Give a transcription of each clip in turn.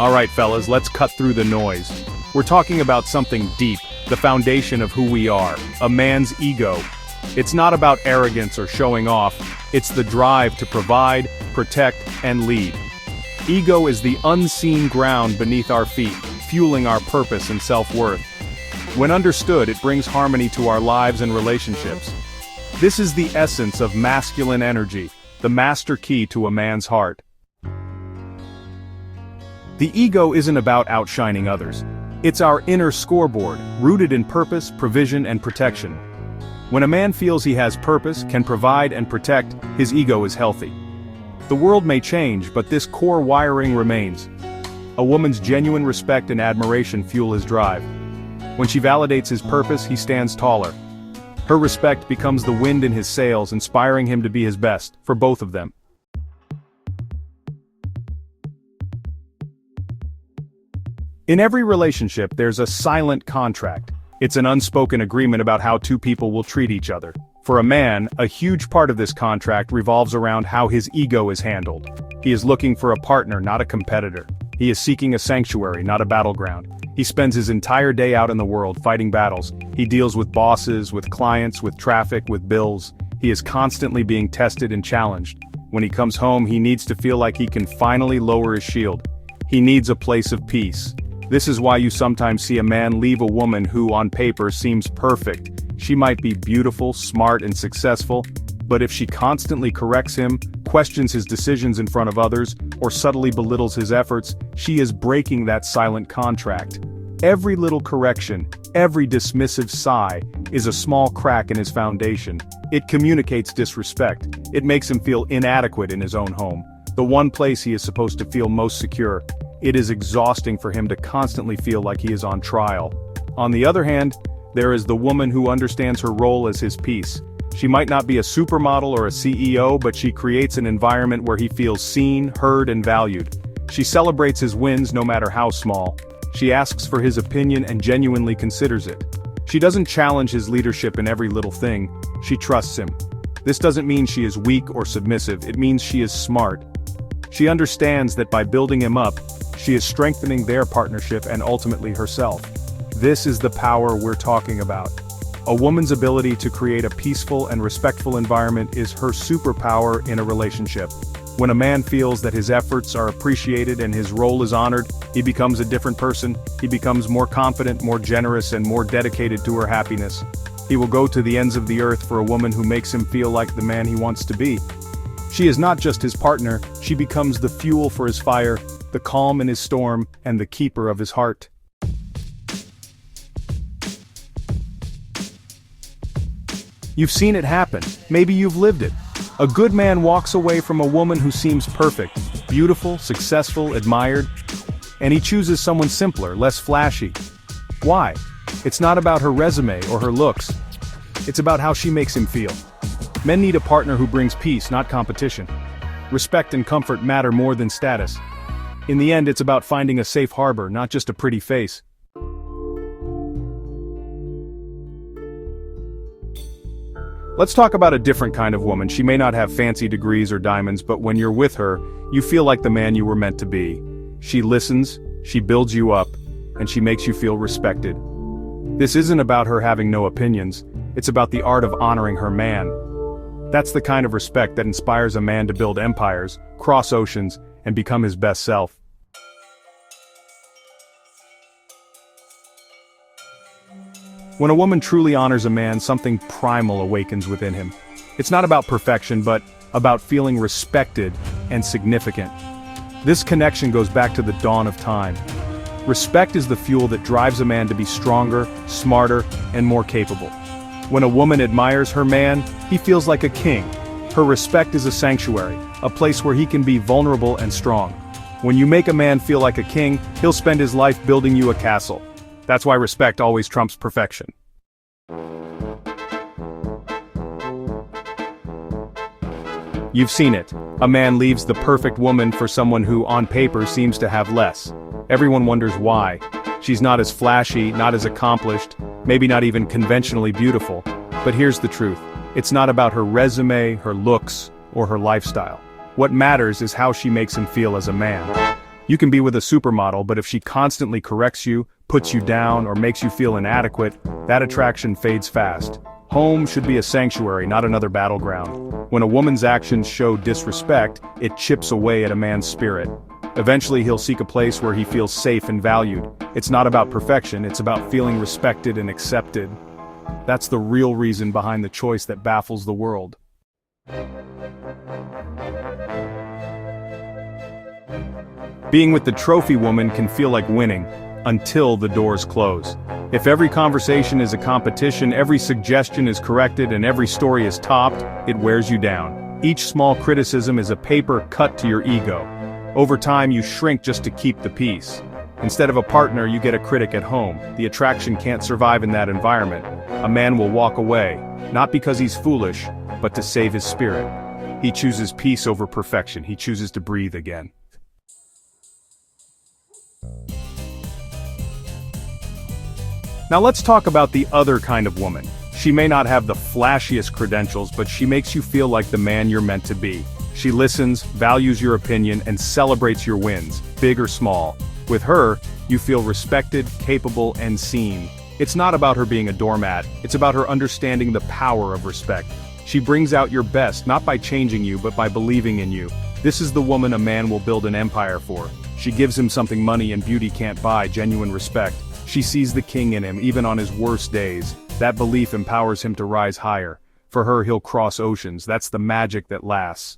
Alright fellas, let's cut through the noise. We're talking about something deep, the foundation of who we are, a man's ego. It's not about arrogance or showing off, it's the drive to provide, protect, and lead. Ego is the unseen ground beneath our feet, fueling our purpose and self-worth. When understood, it brings harmony to our lives and relationships. This is the essence of masculine energy, the master key to a man's heart. The ego isn't about outshining others. It's our inner scoreboard, rooted in purpose, provision, and protection. When a man feels he has purpose, can provide and protect, his ego is healthy. The world may change, but this core wiring remains. A woman's genuine respect and admiration fuel his drive. When she validates his purpose, he stands taller. Her respect becomes the wind in his sails, inspiring him to be his best, for both of them. In every relationship, there's a silent contract. It's an unspoken agreement about how two people will treat each other. For a man, a huge part of this contract revolves around how his ego is handled. He is looking for a partner, not a competitor. He is seeking a sanctuary, not a battleground. He spends his entire day out in the world fighting battles. He deals with bosses, with clients, with traffic, with bills. He is constantly being tested and challenged. When he comes home, he needs to feel like he can finally lower his shield. He needs a place of peace. This is why you sometimes see a man leave a woman who, on paper, seems perfect. She might be beautiful, smart, and successful, but if she constantly corrects him, questions his decisions in front of others, or subtly belittles his efforts, she is breaking that silent contract. Every little correction, every dismissive sigh, is a small crack in his foundation. It communicates disrespect. It makes him feel inadequate in his own home, the one place he is supposed to feel most secure. It is exhausting for him to constantly feel like he is on trial. On the other hand, there is the woman who understands her role as his piece. She might not be a supermodel or a CEO, but she creates an environment where he feels seen, heard, and valued. She celebrates his wins no matter how small. She asks for his opinion and genuinely considers it. She doesn't challenge his leadership in every little thing. She trusts him. This doesn't mean she is weak or submissive, it means she is smart. She understands that by building him up, she is strengthening their partnership and ultimately herself. This is the power we're talking about. A woman's ability to create a peaceful and respectful environment is her superpower in a relationship. When a man feels that his efforts are appreciated and his role is honored, he becomes a different person. He becomes more confident, more generous, and more dedicated to her happiness. He will go to the ends of the earth for a woman who makes him feel like the man he wants to be. She is not just his partner, she becomes the fuel for his fire, the calm in his storm, and the keeper of his heart. You've seen it happen. Maybe you've lived it. A good man walks away from a woman who seems perfect, beautiful, successful, admired, and he chooses someone simpler, less flashy. Why? It's not about her resume or her looks. It's about how she makes him feel. Men need a partner who brings peace, not competition. Respect and comfort matter more than status. In the end, it's about finding a safe harbor, not just a pretty face. Let's talk about a different kind of woman. She may not have fancy degrees or diamonds, but when you're with her, you feel like the man you were meant to be. She listens, she builds you up, and she makes you feel respected. This isn't about her having no opinions, it's about the art of honoring her man. That's the kind of respect that inspires a man to build empires, cross oceans, and become his best self. When a woman truly honors a man, something primal awakens within him. It's not about perfection, but about feeling respected and significant. This connection goes back to the dawn of time. Respect is the fuel that drives a man to be stronger, smarter, and more capable. When a woman admires her man, he feels like a king. Her respect is a sanctuary, a place where he can be vulnerable and strong. When you make a man feel like a king, he'll spend his life building you a castle. That's why respect always trumps perfection. You've seen it. A man leaves the perfect woman for someone who, on paper, seems to have less. Everyone wonders why. She's not as flashy, not as accomplished, maybe not even conventionally beautiful. But here's the truth. It's not about her resume, her looks, or her lifestyle. What matters is how she makes him feel as a man. You can be with a supermodel, but if she constantly corrects you, puts you down, or makes you feel inadequate, that attraction fades fast. Home should be a sanctuary, not another battleground. When a woman's actions show disrespect, it chips away at a man's spirit. Eventually he'll seek a place where he feels safe and valued. It's not about perfection, it's about feeling respected and accepted. That's the real reason behind the choice that baffles the world. Being with the trophy woman can feel like winning, until the doors close. If every conversation is a competition, every suggestion is corrected, and every story is topped, it wears you down. Each small criticism is a paper cut to your ego. Over time you shrink just to keep the peace. Instead of a partner, you get a critic at home. The attraction can't survive in that environment. A man will walk away, not because he's foolish, but to save his spirit. He chooses peace over perfection. He chooses to breathe again. Now let's talk about the other kind of woman. She may not have the flashiest credentials, but she makes you feel like the man you're meant to be. She listens, values your opinion, and celebrates your wins, big or small. With her, you feel respected, capable, and seen. It's not about her being a doormat, it's about her understanding the power of respect. She brings out your best, not by changing you, but by believing in you. This is the woman a man will build an empire for. She gives him something money and beauty can't buy, genuine respect. She sees the king in him, even on his worst days. That belief empowers him to rise higher. For her, he'll cross oceans. That's the magic that lasts.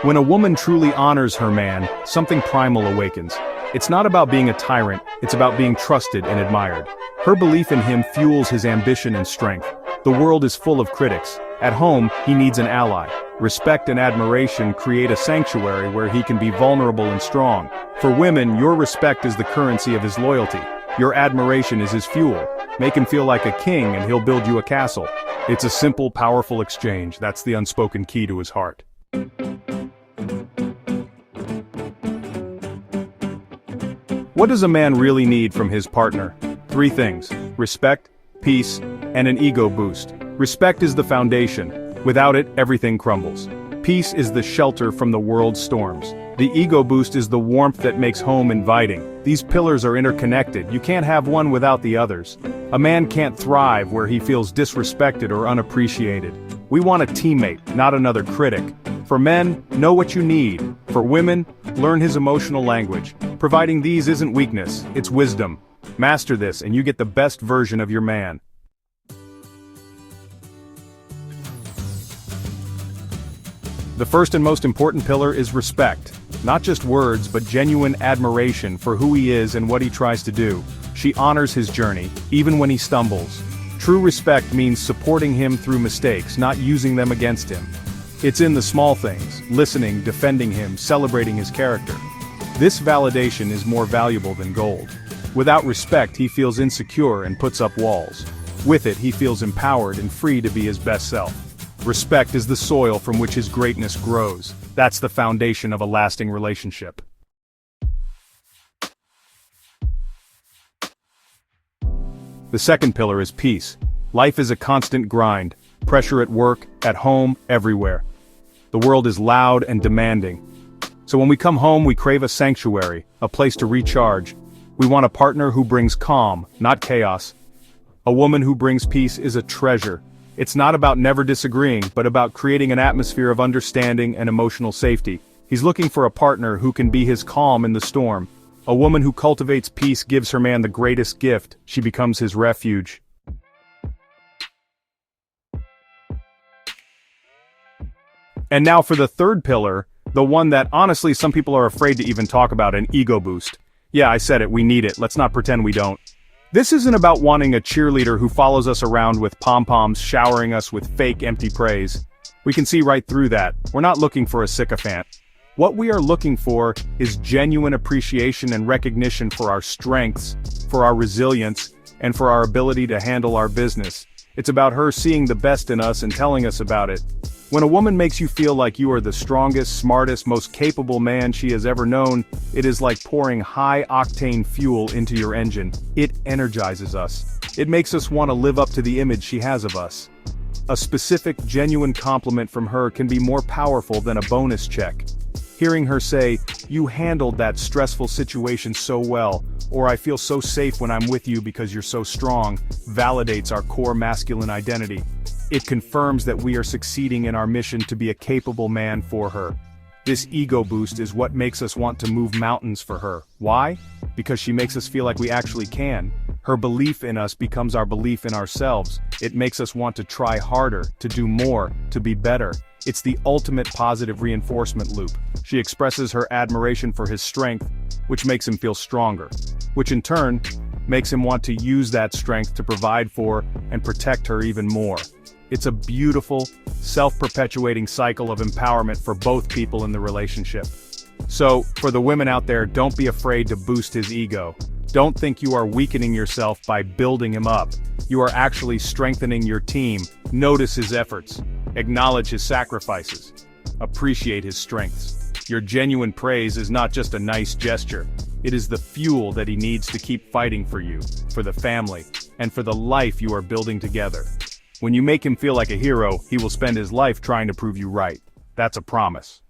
When a woman truly honors her man, something primal awakens. It's not about being a tyrant, it's about being trusted and admired. Her belief in him fuels his ambition and strength. The world is full of critics. At home, he needs an ally. Respect and admiration create a sanctuary where he can be vulnerable and strong. For women, your respect is the currency of his loyalty. Your admiration is his fuel. Make him feel like a king and he'll build you a castle. It's a simple, powerful exchange. That's the unspoken key to his heart. What does a man really need from his partner? 3 things: respect, peace, and an ego boost. Respect is the foundation. Without it, everything crumbles. Peace is the shelter from the world's storms. The ego boost is the warmth that makes home inviting. These pillars are interconnected. You can't have one without the others. A man can't thrive where he feels disrespected or unappreciated. We want a teammate, not another critic. For men, know what you need. For women, learn his emotional language. Providing these isn't weakness, it's wisdom. Master this and you get the best version of your man. The first and most important pillar is respect. Not just words, but genuine admiration for who he is and what he tries to do. She honors his journey, even when he stumbles. True respect means supporting him through mistakes, not using them against him. It's in the small things, listening, defending him, celebrating his character. This validation is more valuable than gold. Without respect, he feels insecure and puts up walls. With it, he feels empowered and free to be his best self. Respect is the soil from which his greatness grows. That's the foundation of a lasting relationship. The second pillar is peace. Life is a constant grind. Pressure at work, at home, everywhere. The world is loud and demanding. So when we come home, we crave a sanctuary, a place to recharge. We want a partner who brings calm, not chaos. A woman who brings peace is a treasure. It's not about never disagreeing, but about creating an atmosphere of understanding and emotional safety. He's looking for a partner who can be his calm in the storm. A woman who cultivates peace gives her man the greatest gift. She becomes his refuge. And now for the third pillar, the one that honestly some people are afraid to even talk about, an ego boost. Yeah, I said it, we need it, let's not pretend we don't. This isn't about wanting a cheerleader who follows us around with pom-poms showering us with fake empty praise. We can see right through that. We're not looking for a sycophant. What we are looking for is genuine appreciation and recognition for our strengths, for our resilience, and for our ability to handle our business. It's about her seeing the best in us and telling us about it. When a woman makes you feel like you are the strongest, smartest, most capable man she has ever known, it is like pouring high-octane fuel into your engine. It energizes us. It makes us want to live up to the image she has of us. A specific, genuine compliment from her can be more powerful than a bonus check. Hearing her say, "You handled that stressful situation so well," or "I feel so safe when I'm with you because you're so strong," validates our core masculine identity. It confirms that we are succeeding in our mission to be a capable man for her. This ego boost is what makes us want to move mountains for her. Why? Because she makes us feel like we actually can. Her belief in us becomes our belief in ourselves. It makes us want to try harder, to do more, to be better. It's the ultimate positive reinforcement loop. She expresses her admiration for his strength, which makes him feel stronger, which in turn makes him want to use that strength to provide for and protect her even more. It's a beautiful, self-perpetuating cycle of empowerment for both people in the relationship. So, for the women out there, don't be afraid to boost his ego. Don't think you are weakening yourself by building him up. You are actually strengthening your team. Notice his efforts. Acknowledge his sacrifices. Appreciate his strengths. Your genuine praise is not just a nice gesture. It is the fuel that he needs to keep fighting for you, for the family, and for the life you are building together. When you make him feel like a hero, he will spend his life trying to prove you right. That's a promise.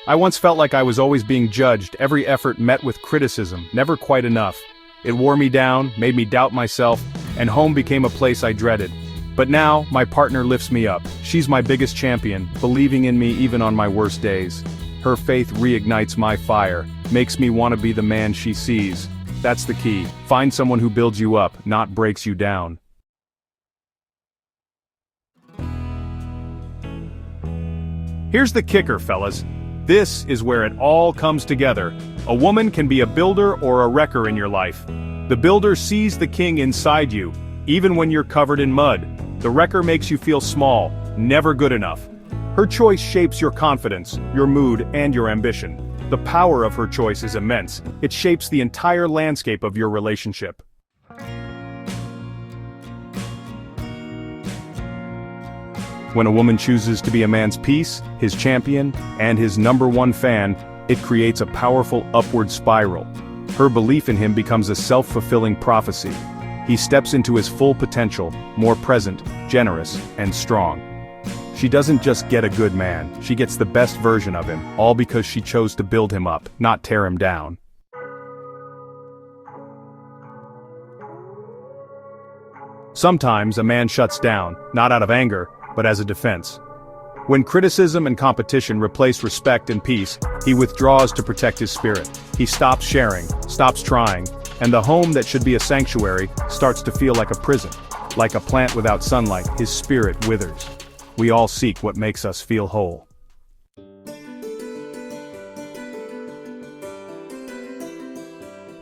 I once felt like I was always being judged, every effort met with criticism, never quite enough. It wore me down, made me doubt myself, and home became a place I dreaded. But now, my partner lifts me up. She's my biggest champion, believing in me even on my worst days. Her faith reignites my fire, makes me want to be the man she sees. That's the key. Find someone who builds you up, not breaks you down. Here's the kicker, fellas. This is where it all comes together. A woman can be a builder or a wrecker in your life. The builder sees the king inside you, even when you're covered in mud. The wrecker makes you feel small, never good enough. Her choice shapes your confidence, your mood, and your ambition. The power of her choice is immense. It shapes the entire landscape of your relationship. When a woman chooses to be a man's peace, his champion, and his #1 fan, it creates a powerful upward spiral. Her belief in him becomes a self-fulfilling prophecy. He steps into his full potential, more present, generous, and strong. She doesn't just get a good man, she gets the best version of him, all because she chose to build him up, not tear him down. Sometimes a man shuts down, not out of anger, but as a defense. When criticism and competition replace respect and peace, he withdraws to protect his spirit. He stops sharing, stops trying, and the home that should be a sanctuary starts to feel like a prison. Like a plant without sunlight, his spirit withers. We all seek what makes us feel whole.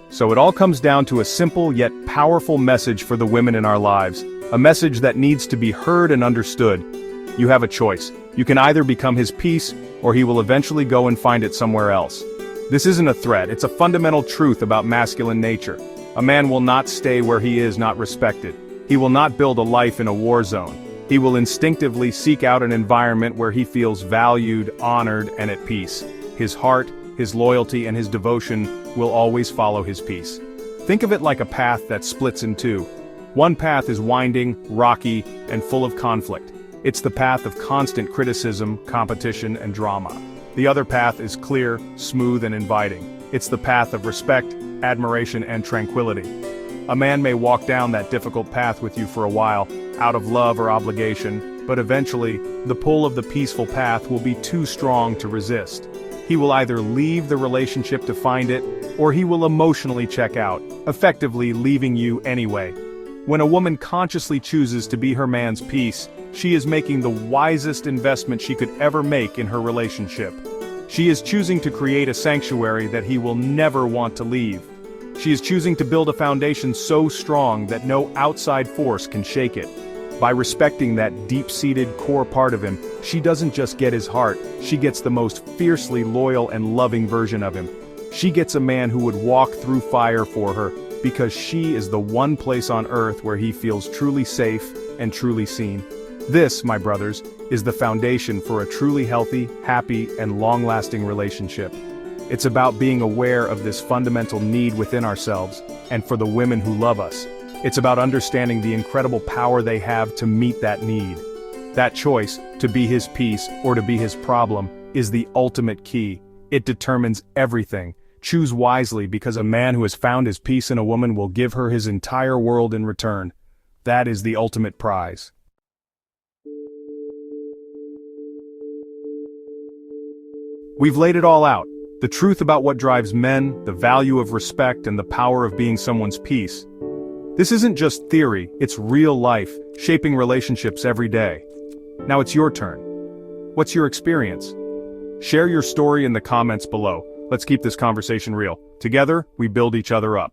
So it all comes down to a simple yet powerful message for the women in our lives. A message that needs to be heard and understood. You have a choice. You can either become his peace, or he will eventually go and find it somewhere else. This isn't a threat, it's a fundamental truth about masculine nature. A man will not stay where he is not respected. He will not build a life in a war zone. He will instinctively seek out an environment where he feels valued, honored, and at peace. His heart, his loyalty, and his devotion will always follow his peace. Think of it like a path that splits in two. One path is winding, rocky, and full of conflict. It's the path of constant criticism, competition, and drama. The other path is clear, smooth, and inviting. It's the path of respect, admiration, and tranquility. A man may walk down that difficult path with you for a while, out of love or obligation, but eventually, the pull of the peaceful path will be too strong to resist. He will either leave the relationship to find it, or he will emotionally check out, effectively leaving you anyway. When a woman consciously chooses to be her man's peace, she is making the wisest investment she could ever make in her relationship. She is choosing to create a sanctuary that he will never want to leave. She is choosing to build a foundation so strong that no outside force can shake it. By respecting that deep-seated core part of him, she doesn't just get his heart, she gets the most fiercely loyal and loving version of him. She gets a man who would walk through fire for her, because she is the one place on earth where he feels truly safe and truly seen. This, my brothers, is the foundation for a truly healthy, happy, and long-lasting relationship. It's about being aware of this fundamental need within ourselves, and for the women who love us, it's about understanding the incredible power they have to meet that need. That choice, to be his peace or to be his problem, is the ultimate key. It determines everything. Choose wisely, because a man who has found his peace in a woman will give her his entire world in return. That is the ultimate prize. We've laid it all out. The truth about what drives men, the value of respect, and the power of being someone's peace. This isn't just theory, it's real life, shaping relationships every day. Now it's your turn. What's your experience? Share your story in the comments below. Let's keep this conversation real. Together, we build each other up.